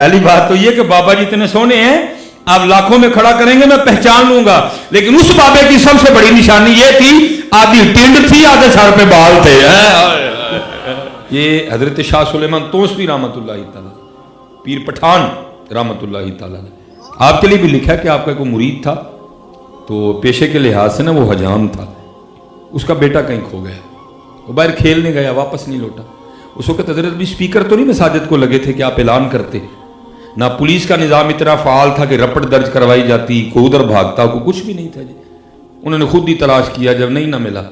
पहली बात तो ये कि बाबा जी इतने सोने हैं, आप लाखों में खड़ा करेंगे मैं पहचान लूंगा, लेकिन उस बाबे की सबसे बड़ी निशानी ये थी, आधी टिंड थी, आधे सर पे बाल थे। ये हजरत शाह सुलेमान तोसवी रहमतुल्लाहि तआला, पीर पठान रहमतुल्लाहि तआला ने आपके लिए भी लिखा कि आपका कोई मुरीद था, तो पेशे के लिहाज से ना वो हजाम था, उसका बेटा कहीं खो गया, वो बाहर खेलने गया, वापस नहीं लौटा। उस वक्त हजरत भी स्पीकर तो नहीं मसाजिद को लगे थे कि आप ऐलान करते, ना पुलिस का निज़ाम इतना फ़ाल था कि रपट दर्ज करवाई जाती, कोई उधर भागता, को कुछ भी नहीं था जी। उन्होंने खुद ही तलाश किया, जब नहीं ना मिला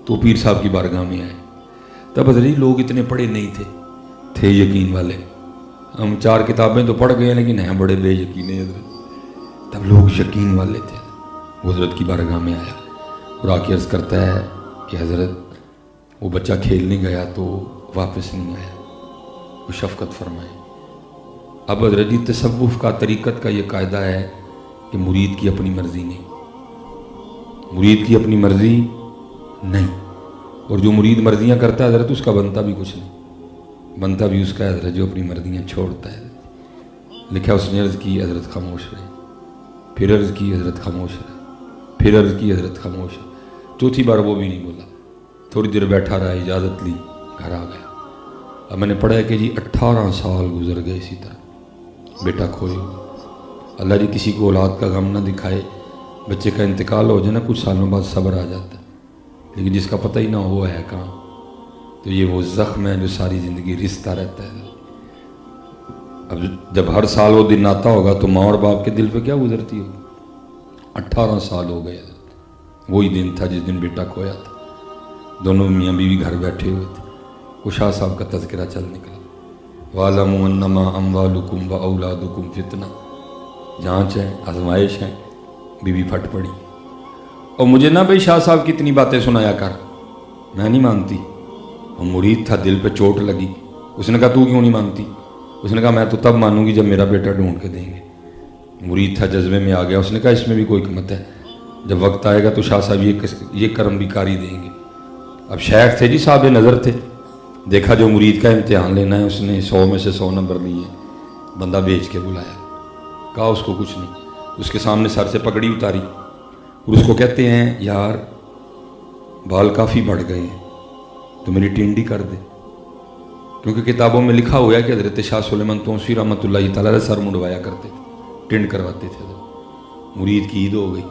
तो पीर साहब की बारगाह में आए। तब हजरत लोग इतने पढ़े नहीं थे यकीन वाले। हम 4 किताबें तो पढ़ गए लेकिन हैं बड़े बेयकीन हजरत। तब लोग यकीन वाले थे। वो हजरत की बारगाह में आया और आके अर्ज़ करता है कि हजरत वो बच्चा खेलने गया तो वापस नहीं आया, वो शफ़क़त फरमाए। अब हजरत जी तसव्वुफ़ का, तरीक़त का ये कायदा है कि मुरीद की अपनी मर्ज़ी नहीं, मुरीद की अपनी मर्ज़ी नहीं, और जो मुरीद मर्जियाँ करता है हजरत उसका बनता भी कुछ नहीं, बनता भी उसका है हजरत जो अपनी मर्जियाँ छोड़ता है। लिखा उसने अर्ज़ की, हजरत खामोश रहे, फिर अर्ज़ की, हजरत खामोश रहे, फिर अर्ज़ की, हजरत खामोश रहे। चौथी बार वो भी नहीं बोला, थोड़ी देर बैठा रहा, इजाज़त ली, घर आ गया। अब मैंने पढ़ा है कि जी 18 साल गुजर गए इसी तरह, बेटा खोए हुए। अल्लाह जी किसी को औलाद का गम ना दिखाए, बच्चे का इंतकाल हो जाए ना, कुछ सालों बाद सब्र आ जाता है, लेकिन जिसका पता ही ना हो है कहाँ, तो ये वो ज़ख्म है जो सारी ज़िंदगी रिश्ता रहता है। अब जब हर साल वो दिन आता होगा तो माँ और बाप के दिल पे क्या गुजरती होगी। 18 साल हो गए, वही दिन था जिस दिन बेटा खोया था। दोनों मियाँ बीवी घर बैठे हुए थे, वो शाह साहब का तज़किरा चल निकला, वालमू अन्नमा अम्वालुकुम व औलादुकुम फितना, जाँच है, आजमाइश है। बीवी फट पड़ी, और मुझे ना भाई शाह साहब की इतनी बातें सुनाया कर, मैं नहीं मानती। वो मुरीद था, दिल पे चोट लगी। उसने कहा तू क्यों नहीं मानती? उसने कहा मैं तो तब मानूंगी जब मेरा बेटा ढूंढ के देंगे। मुरीद था, जज्बे में आ गया, उसने कहा इसमें भी कोई हिकमत है, जब वक्त आएगा तो शाह साहब ये कर्म भी कारी देंगे। अब शेख थे जी, साहब नज़र थे, देखा जो मुरीद का इम्तिहान लेना है, उसने 100 में से 100 नंबर लिए, बंदा भेज के बुलाया, कहा उसको कुछ नहीं, उसके सामने सर से पगड़ी उतारी और उसको कहते हैं यार बाल काफ़ी बढ़ गए हैं तो मेरी टिंडी कर दे, क्योंकि किताबों में लिखा हुआ है कि हजरत शाह सुलेमान तोसी रहमतुल्लाहि तआला सर मुंडवाया करते थे, टिंड करवाते थे। मुरीद की ईद हो गई,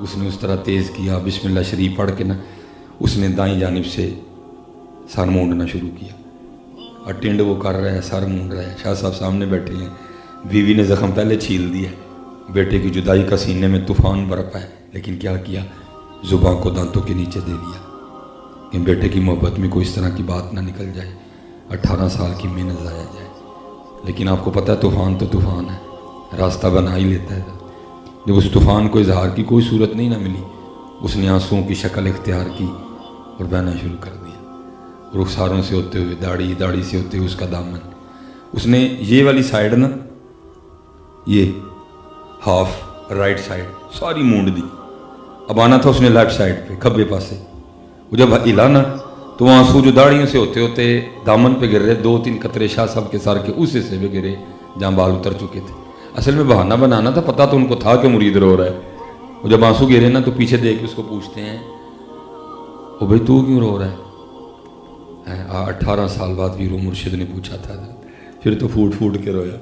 उसने उस तरह तेज़ किया, बिस्मिल्लाह शरीफ पढ़ के ना उसने दाईं जानिब से सर मूंडना शुरू किया, और टिंड वो कर रहा है, सर मूंड रहा है। शाह साहब सामने बैठे हैं, बीवी ने ज़ख्म पहले छील दिया, बेटे की जुदाई का सीने में तूफ़ान बरपा है, लेकिन क्या किया, ज़ुबान को दांतों के नीचे दे लिया कि बेटे की मोहब्बत में कोई इस तरह की बात ना निकल जाए, 18 साल की मेहनत ज़ाया जाए। लेकिन आपको पता है तूफ़ान तो तूफ़ान है, रास्ता बना ही लेता है। जब उस तूफ़ान को इजहार की कोई सूरत नहीं ना मिली, उसने आंसुओं की शक्ल इख्तियार की और बहना शुरू कर दिया, रुखसारों से होते हुए, दाढ़ी दाढ़ी से होते हुए उसका दामन। उसने ये वाली साइड ना, ये हाफ राइट साइड सारी मूंड दी। अब आना था उसने लेफ्ट साइड पे, खब्बे पासे। वो जब हिला ना तो वो आंसू जो दाढ़ियों से होते होते दामन पे गिर रहे, 2-3 कतरे शाह साहब के सर के उस हिस्से पे गिरे जहाँ बाल उतर चुके थे। असल में बहाना बनाना था, पता तो उनको था कि मुरीद रो रहा है। वो जब आंसू गिरे ना तो पीछे देख के उसको पूछते हैं, ओ भाई तू क्यों रो रहा है? 18 साल बाद वीरो मुर्शिद ने पूछा था, फिर तो फूट फूट के रोया।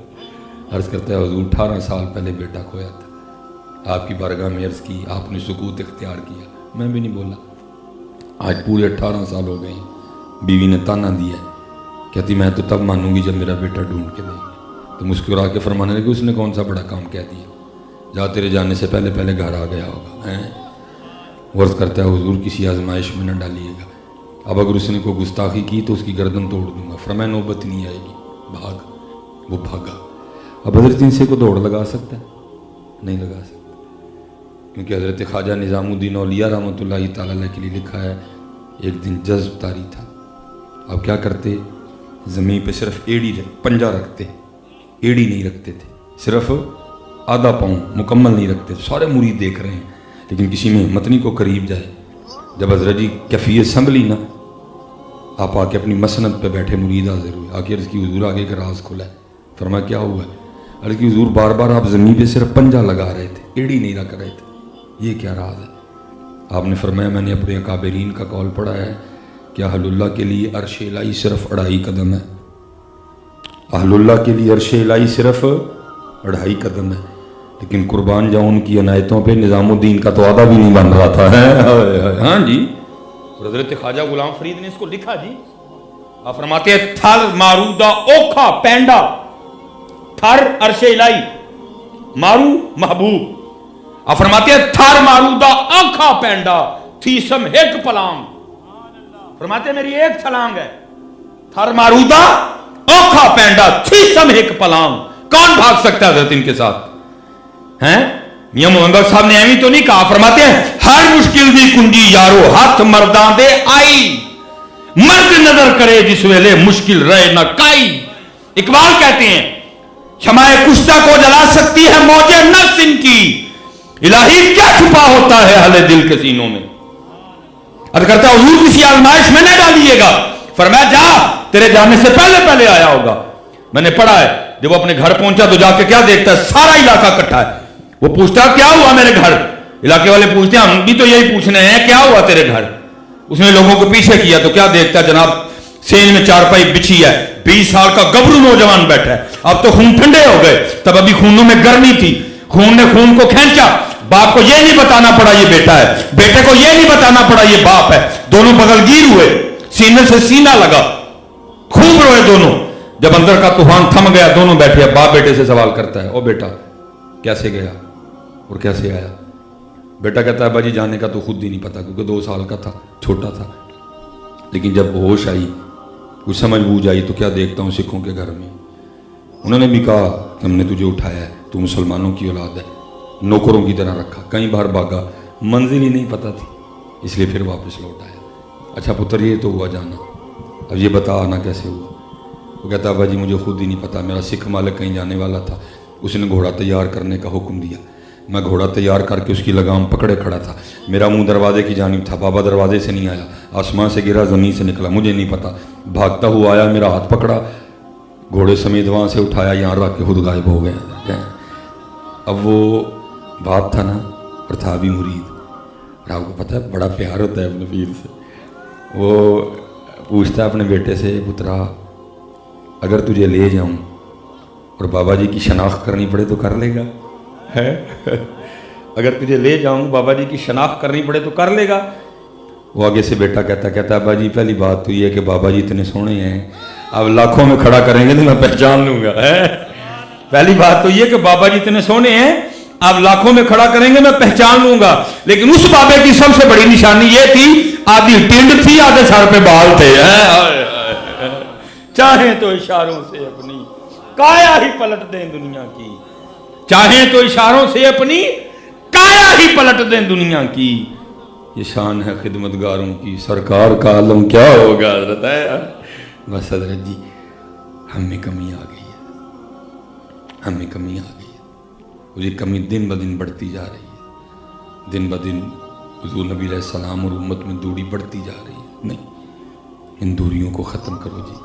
अर्ज़ करता है हुजूर 18 साल पहले बेटा खोया था, आपकी बारगाह में अर्ज़ की, आपने सुकूत इख्तियार किया, मैं भी नहीं बोला। आज पूरे 18 साल हो गए, बीवी ने ताना दिया, कहती मैं तो तब मानूंगी जब मेरा बेटा ढूंढ के देंगे। तो मुस्कुरा के फरमाने लगे उसने कौन सा बड़ा काम कह दिया, जा तेरे जाने से पहले पहले घर आ गया होगा हैं। वर्ज़ करता है हुजूर किसी आजमाइश में न डालिएगा, अब अगर उसने कोई गुस्ताखी की तो उसकी गर्दन तोड़ दूंगा। फरमाया नौबत नहीं आएगी, भाग। वो भागा। अब हजरत इनसे को दौड़ लगा सकता है? नहीं लगा सकता, क्योंकि हजरत ख्वाजा निज़ामुद्दीन औलिया रहमतुल्लाहि तआला अलैह के लिए लिखा है, एक दिन जज्ब तारी था। अब क्या करते, ज़मीन पे सिर्फ एड़ी पंजा रखते, एड़ी नहीं रखते थे, सिर्फ आधा पाँव मुकम्मल नहीं रखते। सारे मुरीद देख रहे हैं, लेकिन किसी में हिम्मत नहीं को करीब जाए। जब हजरत जी कैफियत संभली ना, आप आके अपनी मसनद पे बैठे मुरीद हाजिर हुए, आके अर्ज़ की हुजूर आगे का राज खुला है। فرمایا کیا ہوا ہے؟ عرض کی حضور بار بار آپ زمین پہ صرف پنجہ لگا رہے تھے, ایڑی نہیں رکھ رہے تھے, یہ کیا راز ہے؟ آپ نے فرمایا میں نے اپنے اکابرین کا قول پڑھا ہے کہ اہل اللہ کے لیے عرش الہی صرف 2.5 قدم ہے. اہل اللہ کے لیے عرش الہی صرف 2.5 قدم ہے, لیکن قربان جاؤں ان کی عنایتوں پہ نظام الدین کا تو آدھا بھی نہیں بن رہا تھا. ہاں جی, حضرت خواجہ غلام فرید نے اس کو لکھا جی. آپ فرماتے ہیں تھر مارودہ اوکھا پینڈا, تھر عرش الہی, مارو محبوب. آپ فرماتے ہیں تھر مارودہ اوکھا پینڈا تھیسم ایک پلانگ. فرماتے ہیں میری ایک چھلانگ ہے, تھر مارودہ اوکھا پینڈا تھیسم ایک پلانگ. کون بھاگ سکتا ہے حضرت ان کے ساتھ؟ ہیں میاں محمد صاحب نے ایویں تو نہیں کہا. فرماتے ہیں ہر مشکل دی کنجی یارو ہاتھ مردان دے آئی, مرد نظر کرے جس ویلے مشکل رہے نہ کائی. اقبال کہتے ہیں شمع کشتہ کو جلا سکتی ہے موجے نفس ان کی, الہی کیا چھپا ہوتا ہے اہل دل کے سینوں میں. عرض کرتا حضور کسی آزمائش میں نہ ڈالیے گا. فرمایا جا تیرے جانے سے پہلے پہلے آیا ہوگا. میں نے پڑھا ہے جب وہ اپنے گھر پہنچا تو جا کے کیا دیکھتا ہے, سارا علاقہ اکٹھا ہے. وہ پوچھتا کیا ہوا میرے گھر؟ علاقے والے پوچھتے ہیں ہم بھی تو یہی پوچھنے ہیں کیا ہوا تیرے گھر. اس نے لوگوں کو پیچھے کیا تو کیا دیکھتا ہے جناب سین میں چارپائی بچھی ہے, 20 سال کا گبرو نوجوان بیٹھا ہے. اب تو خون ٹھنڈے ہو گئے, تب ابھی خونوں میں گرمی تھی, خون نے خون کو کھینچا. باپ کو یہ نہیں بتانا پڑا یہ بیٹا ہے, بیٹے کو یہ نہیں بتانا پڑا یہ باپ ہے. دونوں بغل گیر ہوئے, سینے سے سینہ لگا, خوب روئے دونوں. جب اندر کا طوفان تھم گیا دونوں بیٹھے. باپ بیٹے سے سوال کرتا ہے او بیٹا کیسے گیا اور کیسے آیا؟ بیٹا کہتا ہے باجی جانے کا تو خود ہی نہیں پتا کیونکہ 2 سال کا تھا, چھوٹا تھا. لیکن جب ہوش آئی, کچھ سمجھ بوجھ آئی تو کیا دیکھتا ہوں سکھوں کے گھر میں انہوں نے بھی کہا کہ ہم نے تجھے اٹھایا ہے, تو مسلمانوں کی اولاد ہے, نوکروں کی طرح رکھا. کئی بار بھاگا, منزل ہی نہیں پتا تھی, اس لیے پھر واپس لوٹ آیا. اچھا پتر یہ تو ہوا جانا, اب یہ بتا آنا کیسے ہوا؟ وہ کہتا ابا جی مجھے خود ہی نہیں پتا, میرا سکھ مالک کہیں جانے والا تھا, اس نے گھوڑا تیار کرنے کا حکم دیا. میں گھوڑا تیار کر کے اس کی لگام پکڑے کھڑا تھا. میرا منہ دروازے کی جانب تھا, بابا دروازے سے نہیں آیا, آسمان سے گرا زمین سے نکلا, مجھے نہیں پتا. بھاگتا ہوا آیا, میرا ہاتھ پکڑا, گھوڑے سمیت وہاں سے اٹھایا, یہاں رکھ کے خود غائب ہو گیا. اب وہ باپ تھا نا اور تھا بھی مرید, اور آپ کو پتہ ہے بڑا پیار ہوتا ہے اپنے پیر سے. وہ پوچھتا ہے اپنے بیٹے سے پترا اگر تجھے لے جاؤں اور بابا جی کی شناخت کرنی پڑے تو کر لے گا؟ ہے اگر تجھے لے جاؤں بابا جی کی شناخت کرنی پڑے تو کر لے گا؟ وہ آگے سے بیٹا کہتا ابا جی پہلی بات تو یہ ہے کہ بابا جی اتنے سونے ہیں, اب لاکھوں میں کھڑا کریں گے تو میں پہچان لوں گا. پہلی بات تو یہ کہ بابا جی اتنے سونے ہیں, اب لاکھوں میں کھڑا کریں گے میں پہچان لوں گا. لیکن اس بابے کی سب سے بڑی نشانی یہ تھی آدھی ٹنڈ تھی, آدھے سر پہ بال تھے. چاہیں تو اشاروں سے اپنی کایا ہی پلٹ دیں دنیا کی, چاہیں تو اشاروں سے اپنی کایا ہی پلٹ دیں دنیا کی. یہ شان ہے خدمتگاروں کی, سرکار کا عالم کیا ہوگا حضرت ہے. بس حضرت جی ہم میں کمی آ گئی ہے, ہم میں کمی آ گئی ہے. وہ یہ کمی دن بدن بڑھتی جا رہی ہے, دن بدن حضور نبی علیہ السلام اور امت میں دوری بڑھتی جا رہی ہے. نہیں, ان دوریوں کو ختم کرو جی.